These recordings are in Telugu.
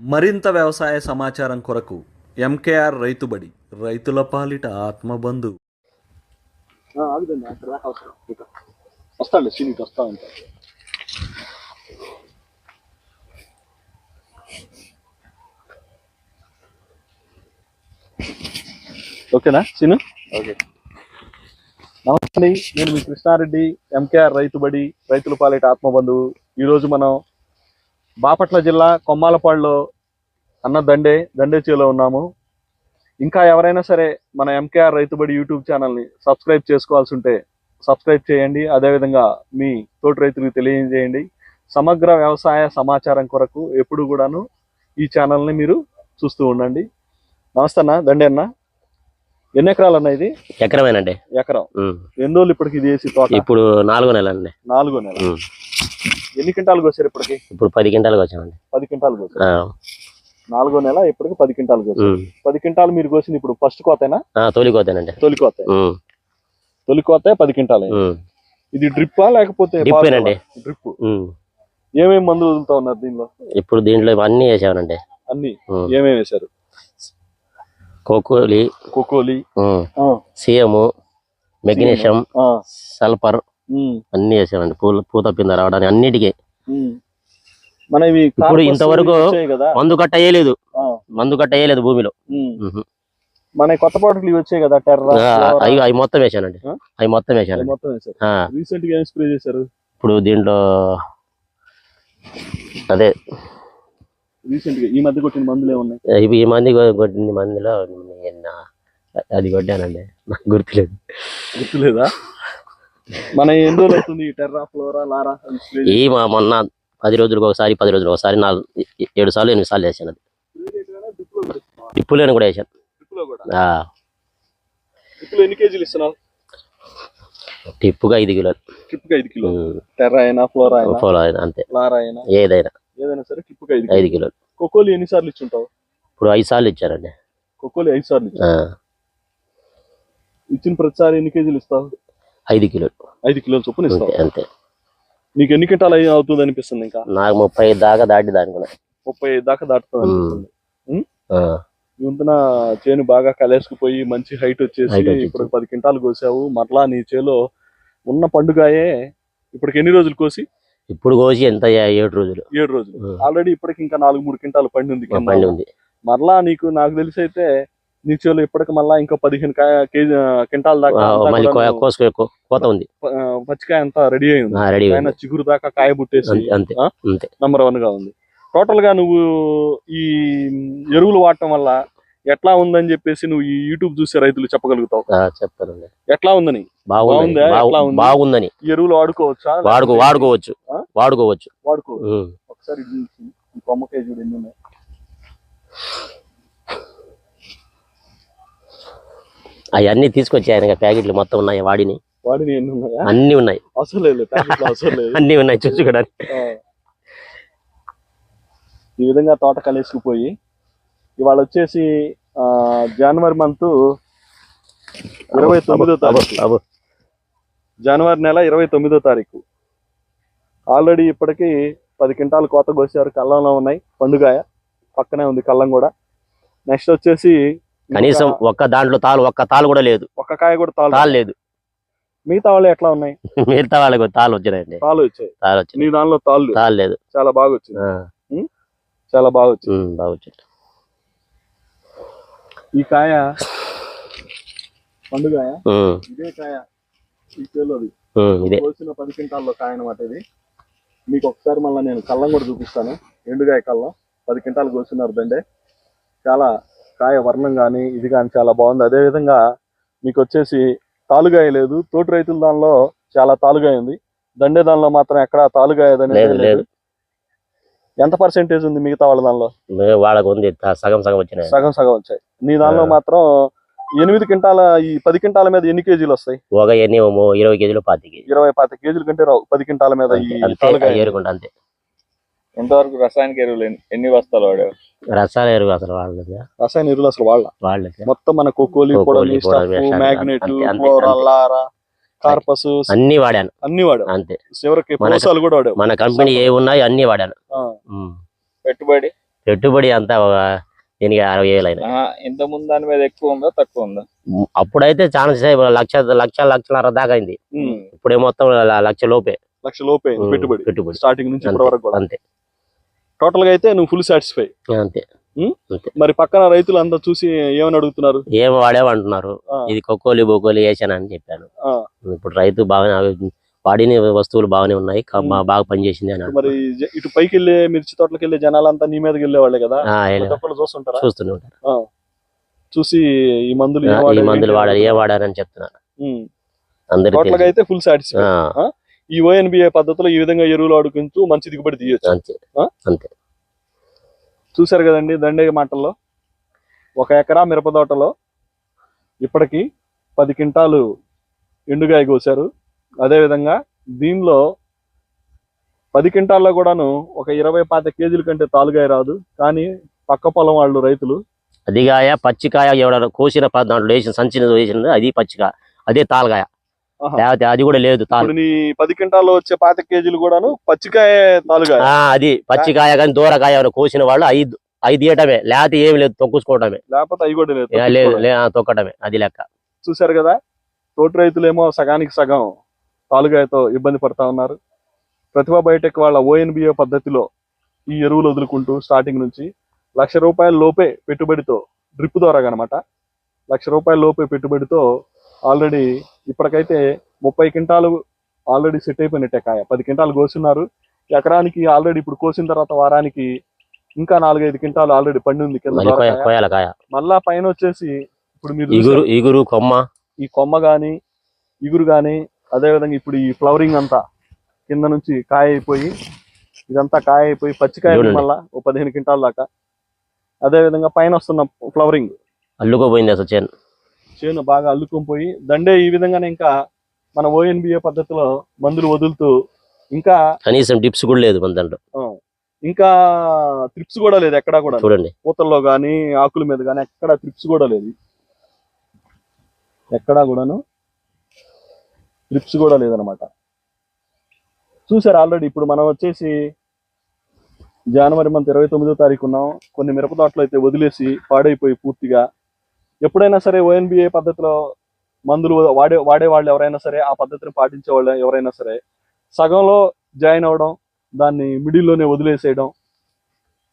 మరింత వ్యవసాయ సమాచారం కొరకు ఎంకేఆర్ రైతుబడి రైతుల పాలిట ఆత్మబంధు. ఆగుదండి అక్కడ దాకా అవసరం వస్తాండి సీనికి వస్తా ఉంటా. ఓకేనా సీను? ఓకే. నమస్తే అండి, నేను మీ కృష్ణారెడ్డి, ఎంకేఆర్ రైతుబడి రైతుల పాలిట ఆత్మబంధువు. ఈరోజు మనం బాపట్ల జిల్లా కొమ్మాలపాడులో అన్న దండేచేలో ఉన్నాము. ఇంకా ఎవరైనా సరే మన ఎంకేఆర్ రైతుబడి యూట్యూబ్ ఛానల్ని సబ్స్క్రైబ్ చేసుకోవాల్సి ఉంటే సబ్స్క్రైబ్ చేయండి. అదేవిధంగా మీ తోటి రైతులకు తెలియజేయండి. సమగ్ర వ్యవసాయ సమాచారం కొరకు ఎప్పుడు కూడాను ఈ ఛానల్ని మీరు చూస్తూ ఉండండి. నమస్తే అన్న, దండే అన్న. ఎన్ని ఎకరాలు అన్న ఇది? ఎకరమేనండి. ఎకరం. ఎన్ని రోజులు ఇప్పటికి ఇది వేసి తోట? ఇప్పుడు 4వ నెల అండి. 4వ నెల. ఎన్ని క్వింటాలు కోసారు ఇప్పటికి? ఇప్పుడు 10 క్వింటాలు వచ్చామండి. 10 క్వింటాలు కోసారు. 4వ నెల ఇప్పటికి 10 క్వింటాలు కోసారు. 10 క్వింటాలు మీరు కోసింది ఇప్పుడు ఫస్ట్ కోతేనా? తొలి కోతేనండి. తొలి కోతే 10 క్వింటాలు. ఇది డ్రిప్పా లేకపోతే? డ్రిప్. ఏమేమి మందులు వదులుతా ఉన్నారు దీనిలో? ఇప్పుడు దీంట్లో అన్ని వేసామనండి. అన్ని ఏమేమి వేశారు? కోకోలి, సిఎం, మెగ్నీషియం, సల్ఫర్ అన్ని వేసామండి. పూత పింద రావడానికి అన్నిటికీ. ఇప్పుడు ఇంతవరకు మందు కట్ట వేయలేదు భూమిలో. మన కొత్త పాటలు ఇవి వచ్చాయి కదా, టెర్రా, అవి మొత్తం వేసానండి. రీసెంట్ గా ఏం స్ప్రే చేశారు? ఇప్పుడు దీంట్లో అదే రీసెంట్ గా ఈ మధ్య కొట్టిన మందులు ఏమున్నాయి? ఈ మంది కొట్టిన మందులో అది కొట్టానండి, నాకు గుర్తులేదా? మన ఎన్ని రోజులు అవుతుంది టెర్రా, ఫ్లోరా, లారా? ఈ మొన్న 10 రోజులకు ఒకసారి 7 సార్లు 8 సార్లు వేసాను. అది టిప్పులోని కూడా వేసాను. ఎన్ని కేజీలు ఇస్తున్నావు? టిప్పుగా 5 కిలోలు. టిప్పుగా 5 కిలోలు. టెర్రా అయినా ఫ్లోరా అయినా అంతే. లారా అయినా ఏదైనా సరే టిప్పుగా 5 కిలోలు. కోకోలి ఎన్నిసార్లు ఇచ్చుంటావు? ఇప్పుడు 5 సార్లు ఇచ్చారండి. కోకోలి 5 సార్లు ఇచ్చిన ప్రతిసారి ఎన్ని కేజీలు ఇస్తావు? 5 కిలోలు. 5 కిలోలు చొప్పున ఇస్తావు. అంతే. నీకు ఎన్ని క్వింటాలు అవుతుంది అనిపిస్తుంది? ఇంకా నాకు 35 దాకా దాటుతుంది 35 దాకా దాటుతుంది అనిపిస్తుంది. ఇంతన చేను బాగా కలేసుకుపోయి మంచి హైట్ వచ్చేసి ఇప్పుడు 10 క్వింటాలు కోసావు. మరలా నీ చేలో ఉన్న పండుగాయే ఇప్పటికి ఎన్ని రోజులు కోసి? ఇప్పుడు కోసి ఎంత 7 రోజులు. 7 రోజులు ఆల్రెడీ. ఇప్పటికి ఇంకా 3 క్వింటాలు పండి ఉంది. మరలా నాకు తెలిసి అయితే నీ చేలో ఇప్పటికి మళ్ళా ఇంకా 15 క్వింటాల్ దాకా కోత ఉంది. పచ్చికాయ అంతా రెడీ అయింది. చిగురు దాకా కాయ బుట్టేసి నంబర్ 1 గా ఉంది. టోటల్ గా నువ్వు ఈ ఎరువులు వాడటం వల్ల ఎట్లా ఉందని చెప్పేసి నువ్వు ఈ యూట్యూబ్ చూసే రైతులు చెప్పగలుగుతావు? చెప్తానండి. ఎట్లా ఉందని? బాగుందని. ఎరువులు వాడుకోవచ్చా? వాడుకోవచ్చు. ఒకసారి కొమ్మకాయ చూడు ఎన్ని ఉన్నాయి. అవన్నీ తీసుకొచ్చి ఆయన ప్యాకెట్లు మొత్తం ఉన్నాయి. వాడిని ఎన్ని ఉన్నాయా? అన్ని ఉన్నాయి. అవసరం లేదు, అన్ని ఉన్నాయి చూసుకోవడానికి. ఈ విధంగా తోట కలిసిపోయి ఇవాళ వచ్చేసి జనవరి మంత్ 29వ తారీఖు. జనవరి నెల 29వ తారీఖు. ఆల్రెడీ ఇప్పటికి 10 క్వింటాలు కోత కోసారు. కళ్ళంలో ఉన్నాయి. పండుగాయ పక్కనే ఉంది కళ్ళం కూడా. నెక్స్ట్ వచ్చేసి కనీసం ఒక్క తాలు కూడా లేదు. ఒక్క కాయ కూడా తాలు లేదు. మిగతా వాళ్ళు ఎట్లా ఉన్నాయి? మిగతా వాళ్ళకి తాలు వచ్చినాయండి. తాలు వచ్చాయి. నీ దానిలో తాలు లేదు. చాలా బాగా వచ్చింది. చాలా బాగా వచ్చింది. ఈ కాయ పండుగాయ ఇదే కాయ ఈ చేలోది కోసిన 10 క్వింటాల్లో కాయ అనమాట ఇది. మీకు ఒకసారి మళ్ళీ నేను కళ్ళం కూడా చూపిస్తాను. ఎండుగాయ కళ్ళం 10 క్వింటాలు కోస్తున్నారు దండే. చాలా కాయ వర్ణం కానీ ఇది కానీ చాలా బాగుంది. అదేవిధంగా మీకు వచ్చేసి తాలుగాయ లేదు. తోటి రైతుల దానిలో చాలా తాలుగాయ ఉంది. దండే దానిలో మాత్రం ఎక్కడ తాలుగాయ లేదు. ఎంత పర్సెంటేజ్ ఉంది మిగతా వాళ్ళ దానిలో? వాళ్ళకు ఉంది సగం వచ్చినాయి. సగం వచ్చాయి. నీ దానిలో మాత్రం 8 క్వింటాల ఈ 10 క్వింటాల మీద ఎన్ని కేజీలు వస్తాయి? 20 కేజీలు 25 కేజీల కంటే రావు 10 క్వింటాల మీద. అంతే. ఎంతవరకు రసాయనిక ఎరువులు ఎన్ని బస్తాలు వాడారు? రసాయన ఎరువు అసలు వాడలేదు. రసాయన ఎరువులు అసలు వాళ్ళ మొత్తం మన కోకోలి, మ్యాగ్నెట్, లారా, కార్పస్ అన్ని వాడాను. అంతే. చివరికి పోసాలు కూడా వాడాను. మన కంపెనీ ఏ ఉన్నాయి అన్ని వాడాను. పెట్టుబడి అంతా దీనికి 60,000 అయినా. ఇంత ముందు దాని మీద ఎక్కువ ఉందా తక్కువ ఉందా? అప్పుడైతే చాలా లక్షన్నర దాకా అయింది. ఇప్పుడే మొత్తం లక్ష లోపే. లక్ష లోపే పెట్టుబడి స్టార్టింగ్ నుంచి ఇప్పటి వరకు కూడా. అంతే. టోటల్ గా అయితే నువ్వు ఫుల్ సాటిస్ఫై. అంతే. మరి పక్కన రైతులు అంతా చూసి ఏమని అడుగుతున్నారు? ఏం వాడేవంటున్నారు, ఇది కొక్కోలి బొక్కోలి వేసానని చెప్పాను. ఇప్పుడు రైతు బాగానే వాడిన వస్తువులు బాగానే ఉన్నాయి, బాగా పనిచేసింది అని. మరి ఇటు పైకి వెళ్ళే మిర్చి తోటలకు వెళ్ళే జనాలంతా నీ మీదకి వెళ్ళేవాళ్ళే కదా, చూస్తుంటారా? చూస్తూనే ఉంటారు. చూసి ఈ మందులు వాడారు, ఏం వాడారని చెప్తున్నారు. టోటల్ అయితే ఫుల్ సాటిస్ఫై. ఈ ONBA పద్ధతిలో ఈ విధంగా ఎరువులు ఆడుకుంటూ మంచి దిగుబడి తీయొచ్చు. అంతే. చూసారు కదండి దండే మాటల్లో. 1 ఎకరా మిరప తోటలో ఇప్పటికి 10 క్వింటాలు ఎండుగాయ కోసారు. అదేవిధంగా దీనిలో 10 క్వింటాల్లో కూడాను ఒక 20-25 కేజీల కంటే తాలుగాయ రాదు. కానీ పక్క పొలం వాళ్ళు రైతులు అదిగాయ పచ్చికాయ ఎవడ కోసిన దాంట్లో వేసిన సంచిన వేసింది అది పచ్చికాయ, అదే తాలుగాయ. అది కూడా లేదు. 10 క్వింటాల్లో వచ్చే 25 కేజీలు కూడాను పచ్చికాయ తాలుగాయ. అది పచ్చికాయ కానీ దూరకాయ కోసిన వాళ్ళు అవి తీయటమే, లేకపోతే ఏమి లేదు, తొక్కుకోవటమే. లేకపోతే అవి కూడా లేదు, తొక్కటమే. అది లెక్క. చూసారు కదా, తోటి రైతులేమో సగానికి సగం తాలుగాయతో ఇబ్బంది పడతా ఉన్నారు. ప్రతిభా బయోటెక్ వాళ్ళ ONBA పద్ధతిలో ఈ ఎరువులు వదులుకుంటూ స్టార్టింగ్ నుంచి ₹1,00,000 లోపే పెట్టుబడితో, డ్రిప్ ద్వారా అనమాట, ₹1,00,000 లోపే పెట్టుబడితో ఆల్రెడీ ఇప్పటికైతే 30 క్వింటాలు ఆల్రెడీ సెట్ అయిపోయినట్టే కాయ. 10 క్వింటాలు కోస్తున్నారు ఎకరానికి. ఆల్రెడీ ఇప్పుడు కోసిన తర్వాత వారానికి ఇంకా 4-5 క్వింటాలు ఆల్రెడీ పండి ఉంది కింద. మళ్ళా పైన వచ్చేసి ఇప్పుడు మీరు ఈ కొమ్మ గాని ఇగురు గాని, అదేవిధంగా ఇప్పుడు ఈ ఫ్లవరింగ్ అంతా కింద నుంచి కాయ అయిపోయి, ఇదంతా కాయ అయిపోయి పచ్చికాయ మళ్ళా 15 క్వింటాల దాకా. అదేవిధంగా పైన వస్తున్న ఫ్లవరింగ్ అల్లుకోపోయింది అసలు చేను బాగా అల్లుకొని పోయి. దండే ఈ విధంగానే ఇంకా మన ONBA పద్ధతిలో మందులు వదులుతూ ఇంకా కనీసం టిప్స్ కూడా లేదు మన దాంట్లో. ఇంకా త్రిప్స్ కూడా లేదు ఎక్కడా కూడా. చూడండి, పూతల్లో గానీ ఆకుల మీద గానీ ఎక్కడా త్రిప్స్ కూడా లేదు. ఎక్కడా కూడాను త్రిప్స్ కూడా లేదనమాట. చూసారు ఆల్రెడీ. ఇప్పుడు మనం వచ్చేసి జనవరి మంత్ 29వ తారీఖు ఉన్నాం. కొన్ని మిరప తోటలు అయితే వదిలేసి పాడైపోయి పూర్తిగా. ఎప్పుడైనా సరే ONBA పద్ధతిలో మందులు వాడే వాళ్ళు ఎవరైనా సరే, ఆ పద్ధతిని పాటించే వాళ్ళు ఎవరైనా సరే, సగంలో జాయిన్ అవ్వడం, దాన్ని మిడిల్లోనే వదిలేసేయడం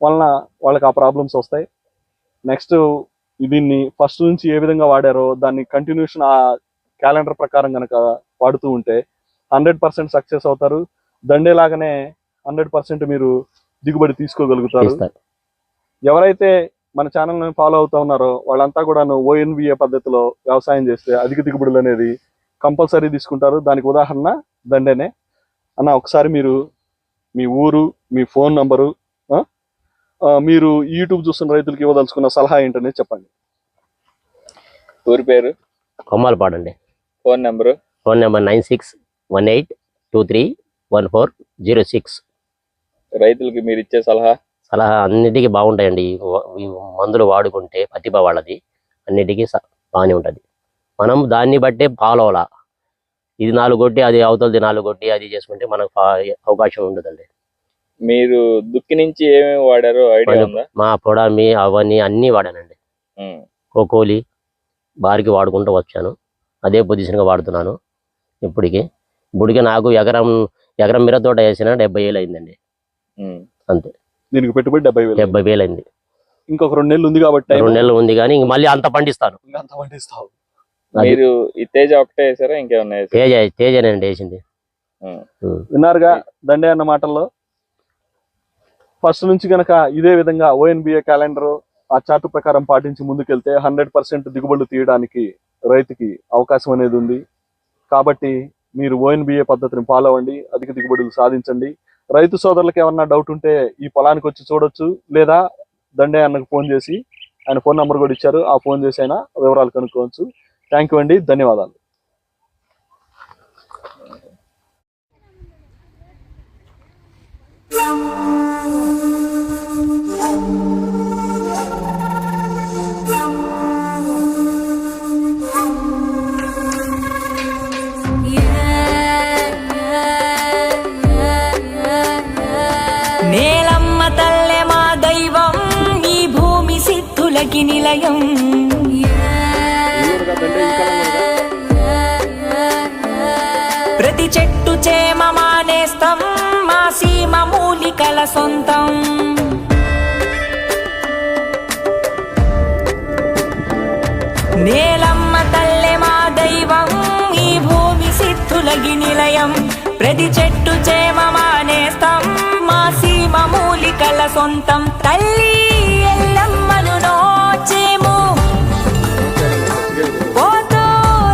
వలన వాళ్ళకి ఆ ప్రాబ్లమ్స్ వస్తాయి. నెక్స్ట్ దీన్ని ఫస్ట్ నుంచి ఏ విధంగా వాడారో దాన్ని కంటిన్యూషన్ ఆ క్యాలెండర్ ప్రకారం కనుక వాడుతూ ఉంటే 100% సక్సెస్ అవుతారు. దండేలాగానే 100% మీరు దిగుబడి తీసుకోగలుగుతారు. ఎవరైతే మన ఛానల్ని ఫాలో అవుతా ఉన్నారో వాళ్ళంతా కూడా ONBA పద్ధతిలో వ్యవసాయం చేస్తే అధిక దిగుబడులు అనేది కంపల్సరీ తీసుకుంటారు. దానికి ఉదాహరణ దండేనే. అన్న ఒకసారి మీరు మీ ఊరు, మీ ఫోన్ నంబరు, మీరు యూట్యూబ్ చూస్తున్న రైతులకి ఇవ్వదలుచుకున్న సలహా ఏంటనేది చెప్పండి. ఊరి పేరు కొమ్మాలపాడు అండి. Phone number 9618231406. రైతులకి మీరు ఇచ్చే సలహా అన్నిటికీ బాగుంటాయండి. ఈ మందులు వాడుకుంటే ప్రతిభ వాళ్ళది అన్నిటికీ బాగానే ఉంటుంది. మనం దాన్ని బట్టే ఫాలో అవ్వాలా. ఇది 4 కొట్టి అది అవతలది 4 కొట్టి అది చేసుకుంటే మనకు అవకాశం ఉండదండి. మీరు దుక్కి నుంచి ఏమేమి వాడారో ఐడియా ఉందా? మా పొడామి అవన్నీ అన్ని వాడానండి. కోకోలి బారికి వాడుకుంటూ వచ్చాను. అదే పొజిషన్గా వాడుతున్నాను ఇప్పటికి నాకు ఎకరం మిరప తోట వేసిన 70,000 అయిందండి. అంతే. దీనికి పెట్టుబడి 70,000 అయింది. ఇంకొక 2 నెలలు ఉంది కాబట్టి 2 నెలలు ఉంది కానీ మళ్ళీ అంత పండిస్తాను. మీరు ఈ తేజ ఒకటే వేసారా ఇంకేమన్నా? తేజనండి వేసింది. విన్నారుగా దండే అన్న మాటల్లో. ఫస్ట్ నుంచి గనక ఇదే విధంగా ONBA క్యాలెండర్ ఆ చార్ట్ ప్రకారం పాటించి ముందుకెళ్తే 100% దిగుబడులు తీయడానికి రైతుకి అవకాశం అనేది ఉంది. కాబట్టి మీరు ONBA పద్ధతిని ఫాలో అవ్వండి, అధిక దిగుబడులు సాధించండి. రైతు సోదరులకు ఏమన్నా డౌట్ ఉంటే ఈ పొలానికి వచ్చి చూడొచ్చు, లేదా దండే అన్నకు ఫోన్ చేసి, ఆయన ఫోన్ నెంబర్ కూడా ఇచ్చారు, ఆ ఫోన్ చేసి అయినా వివరాలు కనుక్కోవచ్చు. థ్యాంక్ యూ అండి, ధన్యవాదాలు. నేలమ్మ తల్లే మా దైవం. సిద్ధులకి నిలయం. ప్రతి చెట్టు చేమ మానేస్తం, మా సీమ మూలికల సొంతం. నేలమ్మ తల్లె మా దైవం, ఈ భూమి సిద్ధులకి నిలయం. ప్రతి చెట్టు చేమ మానేస్తం, మా సీమ మూలికల సొంతం. తల్లి ఎల్లమ్మను నోచేము, పోతూ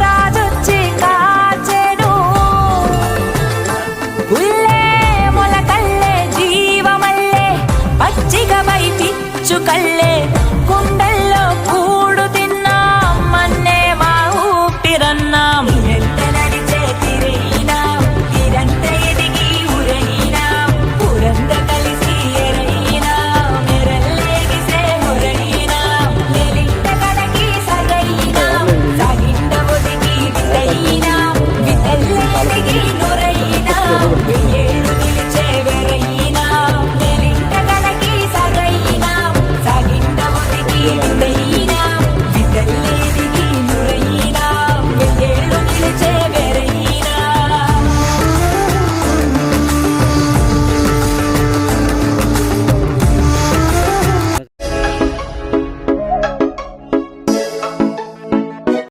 రాజొచ్చి కాచెను. పుల్లే మొలకల్లే జీవమల్లే, పచ్చిగమై పిచ్చుకల్లే కుండల